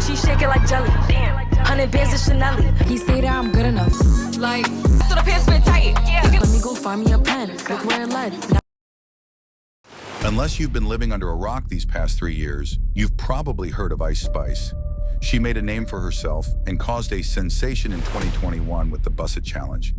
she shake it like jelly. Damn, 100 bands of Chanel. He say that I'm good enough. Like, so the pants fit tight. Yeah. Let me go find me a pen. Look where it led. Unless you've been living under a rock these past 3 years, you've probably heard of Ice Spice. She made a name for herself and caused a sensation in 2021 with the Bust It Challenge.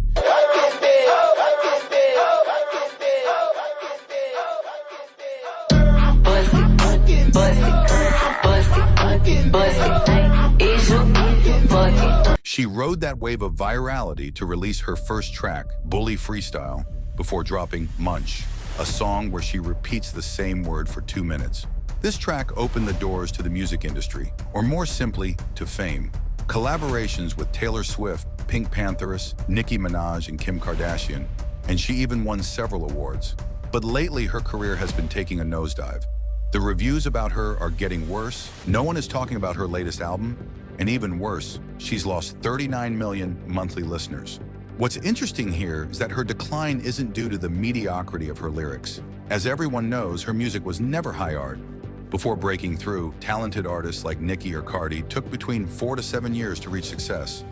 She rode that wave of virality to release her first track, Bully Freestyle, before dropping Munch, a song where she repeats the same word for 2 minutes. This track opened the doors to the music industry, or more simply, to fame. Collaborations with Taylor Swift, Pink Pantheress, Nicki Minaj, and Kim Kardashian, and she even won several awards. But lately, her career has been taking a nosedive. The reviews about her are getting worse. No one is talking about her latest album, and even worse, she's lost 39 million monthly listeners. What's interesting here is that her decline isn't due to the mediocrity of her lyrics. As everyone knows, her music was never high art. Before breaking through, talented artists like Nicki or Cardi took between 4 to 7 years to reach success.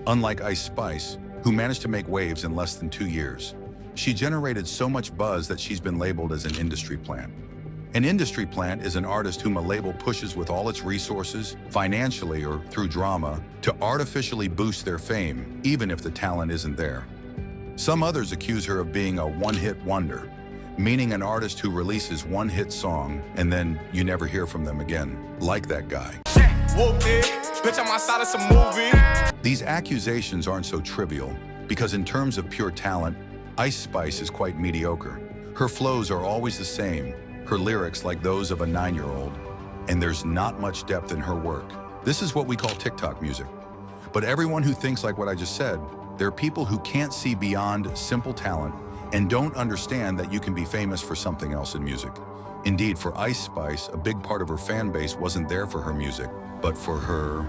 Unlike Ice Spice, who managed to make waves in less than 2 years, she generated so much buzz that she's been labeled as an industry plant. An industry plant is an artist whom a label pushes with all its resources, financially or through drama, to artificially boost their fame, even if the talent isn't there. Some others accuse her of being a one-hit wonder, meaning an artist who releases one hit song and then you never hear from them again, like that guy. Bitch, I'm outside of some movie. These accusations aren't so trivial, because in terms of pure talent, Ice Spice is quite mediocre. Her flows are always the same, her lyrics like those of a 9-year-old, and there's not much depth in her work. This is what we call TikTok music. But everyone who thinks like what I just said, there are people who can't see beyond simple talent and don't understand that you can be famous for something else in music. Indeed, for Ice Spice, a big part of her fan base wasn't there for her music, but for her...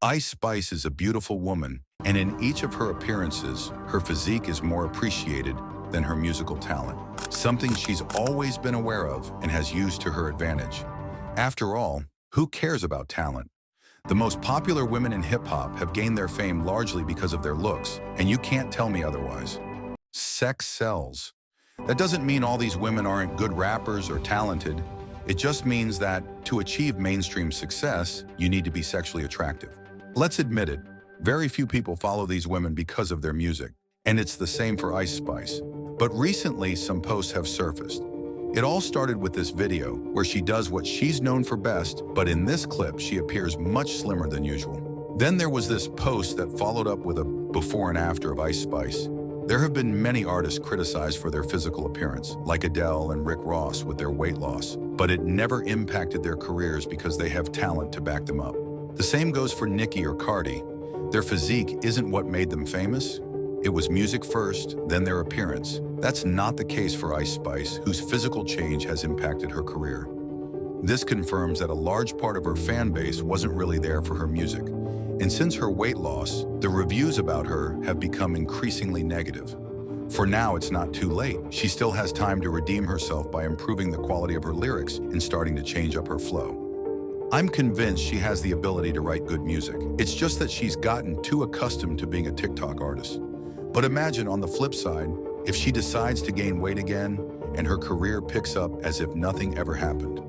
Ice Spice is a beautiful woman, and in each of her appearances, her physique is more appreciated than her musical talent, something she's always been aware of and has used to her advantage. After all, who cares about talent? The most popular women in hip-hop have gained their fame largely because of their looks, and you can't tell me otherwise. Sex sells. That doesn't mean all these women aren't good rappers or talented. It just means that to achieve mainstream success, you need to be sexually attractive. Let's admit it, very few people follow these women because of their music, and it's the same for Ice Spice. But recently, some posts have surfaced. It all started with this video, where she does what she's known for best, but in this clip, she appears much slimmer than usual. Then there was this post that followed up with a before and after of Ice Spice. There have been many artists criticized for their physical appearance, like Adele and Rick Ross with their weight loss, but it never impacted their careers because they have talent to back them up. The same goes for Nicki or Cardi. Their physique isn't what made them famous. It was music first, then their appearance. That's not the case for Ice Spice, whose physical change has impacted her career. This confirms that a large part of her fan base wasn't really there for her music. And since her weight loss, the reviews about her have become increasingly negative. For now, it's not too late. She still has time to redeem herself by improving the quality of her lyrics and starting to change up her flow. I'm convinced she has the ability to write good music. It's just that she's gotten too accustomed to being a TikTok artist. But imagine on the flip side, if she decides to gain weight again and her career picks up as if nothing ever happened.